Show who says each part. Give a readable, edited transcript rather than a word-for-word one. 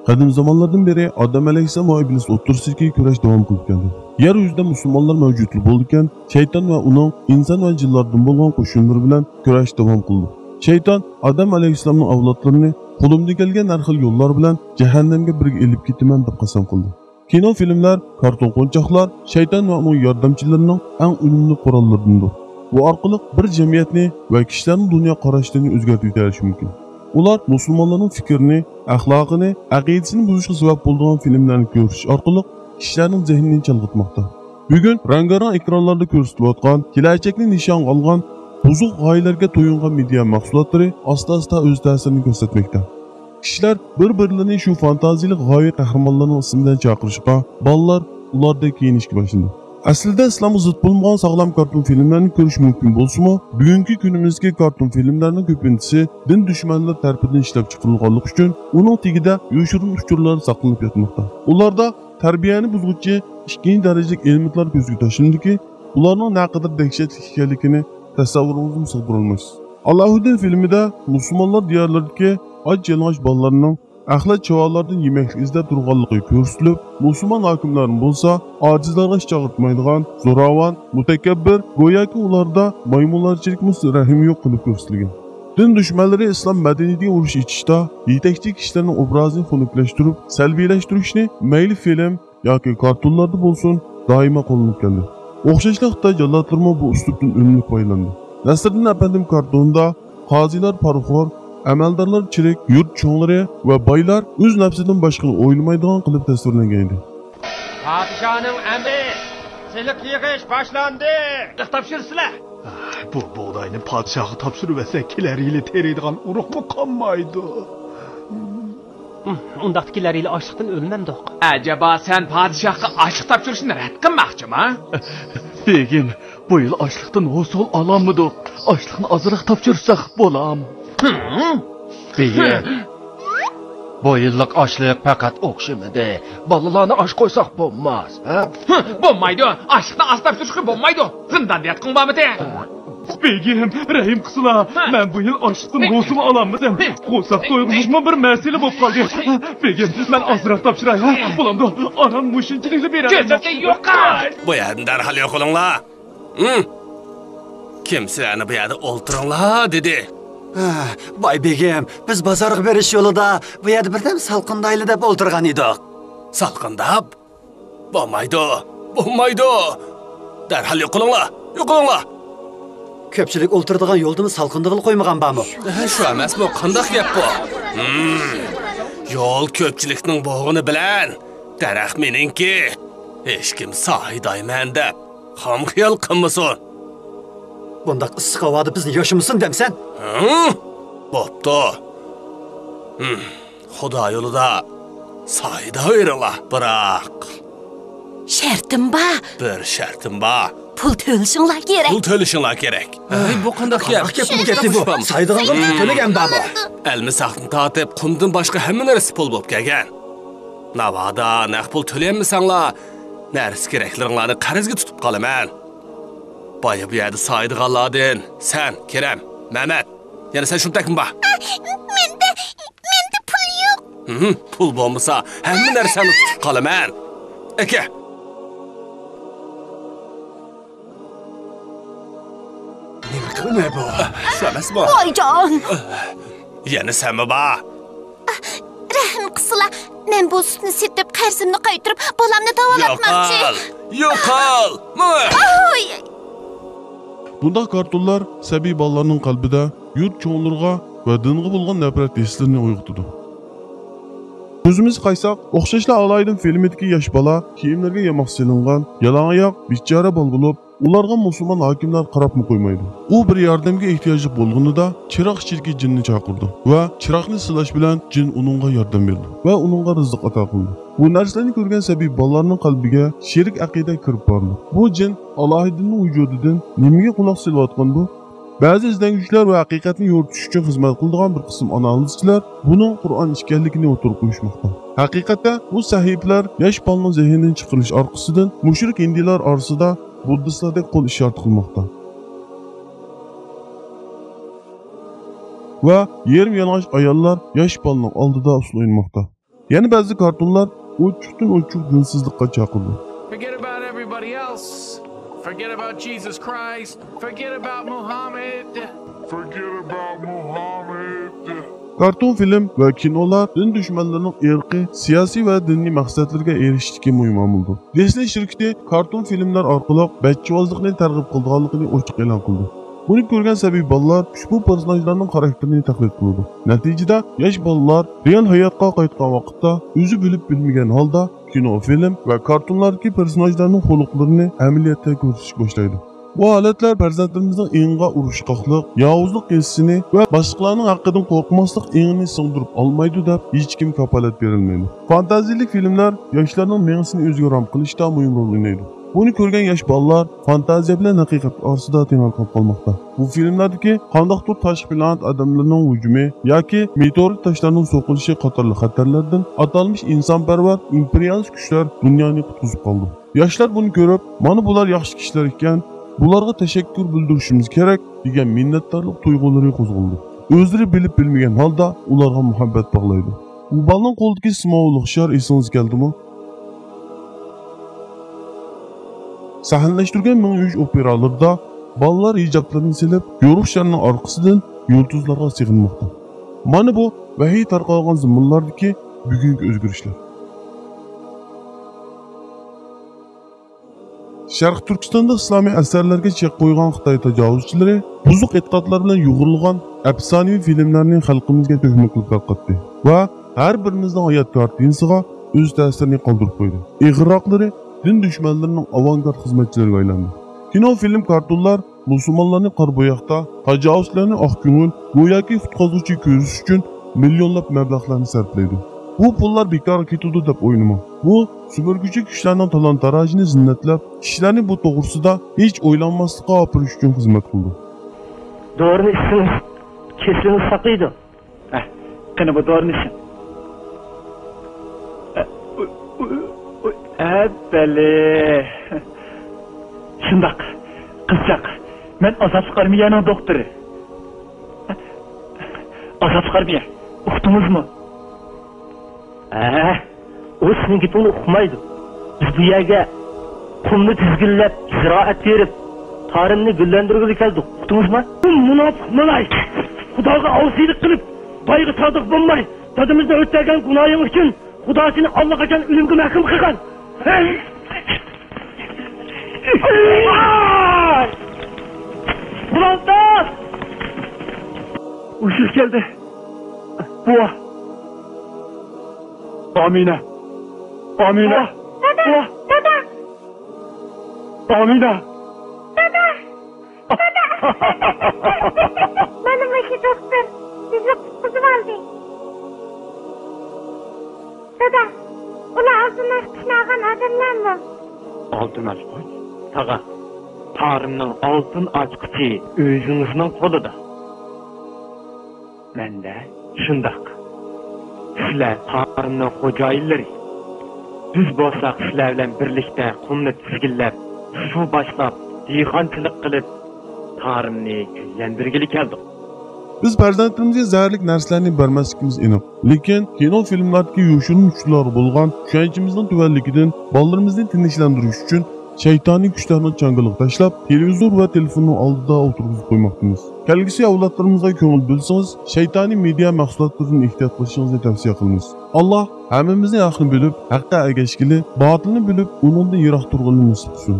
Speaker 1: Qadim zamonlardan beri Odam alayhissalom va iblis o'rtasidagi kurash davom qilib keldi. Yer yuzida musulmonlar mavjudlik bo'lgan, shayton va uning inson va jinlardan bo'lgan qo'shinlar bilan kurash davom qildi. Shayton Odam alayhissalomning avlodlarini qo'limda kelgan har xil yo'llar bilan jahannamga birga elib ketaman deb qasam qildi. Kino filmlar, karton qo'nchoqlar shayton va uning yordamchilarining eng unumli qurollaridir. Bu orqali bir jamiyatni va kishilarning dunyo qarashlarini o'zgartirish mumkin. Ular musulmonlarning fikrini, axloqini, aqidasini buzishga sabab bo'lgan filmlarni ko'rish orqali kishilarning zehnini chalg'itmoqda. Bugun rang-barang ekranlarda ko'rsatilayotgan, kelajakni nishon olgan, buzuq g'oyalarga to'yingan media mahsulotlari asta-asta o'z ta'sirini ko'rsatmoqda. Kishilar bir-birlarini shu fantaziyali g'oya qahramonlarining ismidan chaqirishga, bolalar ularda kiyinishga boshladi. Aslida islomga zid bo'lmagan sog'lom karton filmlarni ko'rish mumkin bo'lsa-mu, bugungi kunimizdagi karton filmlarning ko'pintisi din dushmanlar tarafidan ishlab chiqarilganligi uchun uning tagida yoshirin uchurlar saqlanib yotmoqda. Ularda tarbiyani buzuvchi ikkinchi darajalik elementlar ko'zga tashlandiki, ularning naqadar dahshatli ekanligini tasavvuringizga sig'dirolmaysiz. Allohudin filmida musulmonlar diyorlaridagi och-yalang'och bolalarning axlat chavallardan yemek izlab turganligi ko'rsatilib, musulmon hokimlar bo'lsa, ojizlarga ish chaqirtmaydigan, zo'ravon, mutakabbir, go'yoki ularda maymunlarchilik rahim yo'q qilib ko'rsatilgan. Din dushmanlari islom madaniyatiga urush etishda yetakchi kishilarning obrazini xunuklashtirib, salbiylashtirishni mayli film yoki kartonlarda bo'lsin, doimo qo'llanib keldi. O'xshashli Xitoy jallodlarimi bu uslubdan unumli foydalandi. Nasriddin apandim kartonda qozilar parxor, amaldorlar chirik, yurt cho'nglari va boylar o'z nafsidan boshqani o'ylamaydigan qilib tasvirlangan edi.
Speaker 2: Podshoning amri, silik yig'ish boshlandi. Topshirsizlar.
Speaker 3: Bu buğdayni podshohga topshirib versa, kelar yili teriydigan urug'mi qolmaydi.
Speaker 4: Undaqdagilar yili ochliqdan o'lmamdiq.
Speaker 2: Acaba sen podshohga ochiq topshirishni rad qilmoqchimi?
Speaker 3: Begim, bu yil ochliqdan ho'sul olammidik. Ochliqni ozroq topshirsak bo'lam.
Speaker 5: Begim, bu yillik ochliq faqat o'qishimidi. Bolalarni osh qo'ysak bo'lmas, ha?
Speaker 2: Bo'lmaydi. Ochiqni oz topshirishga bo'lmaydi. Zindonda yotqin bormidi?
Speaker 3: Begim, rahim qilsizlar. Men bu yil ochliqdan ho'sul olammidim. Qo'ysak qo'yishmi bir masala bo'lib qoldi. Begim, men ozroq topshiray, ha? Bo'lamdi. Onam mushinchilikni beradi.
Speaker 2: Ko'zatga yo'q.
Speaker 6: Bu yerdan darhol yo'q qilinglar. Kim sizlarni bu yerda o'ltiringlar dedi.
Speaker 7: Boy begim, biz bozorga berish yo'lida bu yerda birdan salqindayli deb o'ltirgan edik.
Speaker 6: Salqindab? Bo'lmaydi. Bo'lmaydi. Darhol yo'q qilinglar. Yo'q qilinglar.
Speaker 7: Ko'pchilik o'ltiradigan yo'ldimi salqindig'il qo'ymagan bormi?
Speaker 6: Shu emasmi? Qanday gap bu? Yo'l ko'pchilikning bo'g'ini bilan, daraxt meningki. Hech kim sohidayman deb ham xiyol qilmasin.
Speaker 7: Bundaq issiq havoda bizni yoshimisin demsan?
Speaker 6: Bo'pti. Xudo yo'lida soyda o'yringlar, biroq
Speaker 8: shartim bor.
Speaker 6: Bir shartim bor.
Speaker 8: Pul to'lishinglar kerak.
Speaker 6: Pul to'lishinglar kerak. Bu qanday gap?
Speaker 7: Bu saydig'anga pul to'lagan bormi?
Speaker 6: Almisaqni tortib, qumdan boshqa hamma narsa pul bo'lib kelgan. Navoda naq pul to'layolmasanglar, narsa keraklaringlarni qarzga tutib qolaman. Boya bu yerda saydig'anlardan sen, Kerem, Mehmet, yana sen shundakmi bor?
Speaker 8: Menda pul yo'q.
Speaker 6: Pul bo'lmasa, hamma narsani tutib qolaman. Aka.
Speaker 7: Nima bu?
Speaker 6: Shu emasmi?
Speaker 8: Voyjon.
Speaker 6: Yana senmi bor?
Speaker 8: Rahim qilsizlar. Men bu sutni sepib, qarzimni qaytarib, bolamni davolatmoqchi.
Speaker 6: Yo'qol.
Speaker 8: Oy!
Speaker 1: Bunda kartonlar sabiy bolalarning qalbida yurt cho'nglarga va dinga bo'lgan nafrat hislarini uyg'otdi. O'zimiz qaysak, o'xshashli Alaydin filmidagi yosh bola kiyimlarga yamoq silingan, yalangoyoq, bichora bola bo'lib, ularga musulmon hokimlar qarabmi qo'ymaydi. U bir yordamga ehtiyoji bo'lganida chiroq ichidagi jinni chaqirdi va chiroqni silash bilan jin uningga yordam berdi va uningga rizq ato qildi. Bu narsalarni ko'rgan sabiy bolalarning qalbiga sherik aqida kirib bordi. Bu jin Allohning vujudidan nimaga quloq solayotgan bu? Ba'zi izlanguvchilar va haqiqatni yoritish uchun xizmat qiladigan bir qism analizchilar buning Qur'on ekanligini o'tirib qo'yishmoqda. Haqiqatda bu sahifalar yosh bolaning zehnidan chiqarish orqasidan mushrik hindilar orasida buddistlardek qo'l ishora qilmoqda. Va yerim yalang'och ayollar yosh bolaning oldida usul o'ynamoqda. Yana ba'zi kartonlar ochiqdan-ochiq dinsizlikqa chaqirdi.
Speaker 9: Forget about everybody else. Forget about Jesus Christ. Forget about Muhammad. Forget about Muhammad.
Speaker 1: Karton film va kinolar din dushmanlarining irqiy, siyosiy va diniy maqsadlarga erishishga muhim omildir. Disney shirkati karton filmlar orqali bachchivozlikni targ'ib qilganligini ochiq e'lon qildi. Buni ko'rgan sabiy bolalar ushbu personajlarning xarakterini tahlil qildi. Natijada yosh bolalar real hayotga qaytgan vaqtda o'zi bilib bilmagan holda kino, film va kartonlardagi personajlarning xuluqlarini amaliyotda ko'rsatish boshlaydi. Bu holatlar farzandlarimizning ing'a urushqoqlik, yovuzlik hissini va boshqalarning haqqidan qo'rqmaslik ingini singdirib olmaydi deb hech kim kafolat berilmaydi. Fantaziyalik filmlar yoshlarning miyasini o'ziga ram qilishda muhim rol o'ynaydi. Buni ko'rgan yosh bolalar fantaziya bilan haqiqat orasida tengal qolib qolmoqda. Bu filmlardagi qandaqdir tashqi planet odamlarning hujumi yoki meteorit toshlarning so'qilishi qatorli xatarlardan atalmish insonparvar imperialist kuchlar dunyoni qutqizib qoldi. Yoshlar buni ko'rib, mana bular yaxshi kishilar ekan, bularga tashakkur bildirishimiz kerak degan minnatdorlik tuyg'ulari qo'zg'aldi. O'zlari bilib bilmagan holda ularga muhabbat bog'laydi. Bu bolaning qo'lidagi simovliq shar esingizga keldimi? Sahnalashtirgan 1003 operalarida bolalar hijoblarini silib, yo'ruq sharning orqasidan yulduzlarga sig'inmoqda. Mana bu vahiy tarqalgan zamonlardagi bugungi o'zgarishlar. Sharq Turkistonda islomiy asarlarga chek qo'ygan Xitoy tajovuzchilari buzuq e'tiqodlar bilan yo'g'rilgan afsonaviy filmlarning xalqimizga tuhmat qilib tarqatdi va har birimizning hayot kartinasiga o'z ta'sirini qoldirib qo'ydi. Ig'roqlari din dushmanlarining avangard xizmatchilariga aylandi. Kino, film, kartonlar musulmonlarning qarbo'yoqda tajovuzlarni oq ko'ngil go'yoki qutqazuvchi ko'rish uchun millionlab mablag'larni sarflaydi. Bu pullar bekor ketadi deb o'ylama. Bu suburguchi kuchlarning talon-tarojini zinnatlab, kishilarni bu to'g'risida hech o'ylanmaslikqa opirish uchun xizmat qildi.
Speaker 10: Doğru içsiniz, kesiniz sakıydı. Qani bu doğru içsin. Beli. Şundak, kızcak. Ben azap çıkarmayanın doktoru. Azap çıkarmaya. Uqtunuz mu? O sizin git onu uqmaydı. Biz bu yerge kumni tizginlep, ziraat verip, tarımını güllendirgili keldik. Uqtunuz mu? Münafık mınay. Xudaga avsiylik kılıp, baygı sadık bulmay. Tadımızda öttergen günahın için Xudasını Allah kaçan ölümgü mahkum kılgan. Bulantar! Uşuz geldi. Buğa. Amine. Amine.
Speaker 8: Dada. Dada.
Speaker 10: Amine.
Speaker 8: Dada. Dada. Benim başı doktor. Bizi kızım aldı. Dada. Ular altın açkışını algan adamlar mı?
Speaker 10: Altın açkıç? Tağa. Tarımның altın açkıcı özünüzün kolida. Mende şundak. Sizler tarımның xo'jayinlari. Biz bo'lsak sizlar bilan birlikda qumni tizginlab, suv boshlab, dehqonchilik qilib, tarımni gullantirgili keldik.
Speaker 1: Biz farzandlarimizga zaharlik narsalarni bermasligimiz aniq. Lekin kino, filmlardagi yo'shirin kuchlar bo'lgan ishonchimizning tuvanligidan bolalarimizni tinchlantirish uchun shaytoniy kuchlarni changaliq tashlab, televizor va telefonning oldida o'tirgizib qo'ymoqdamiz. Kelgusi avlodlarimizga ko'ngil bo'lsangiz, shaytoniy media mahsulotlaridan ehtiyot qilishingizni tavsiya qilamiz. Alloh hammamizni haqni bilib, haqqa ergashgili, botilni bilib, uningdan yiroq turganini nasib qilsin.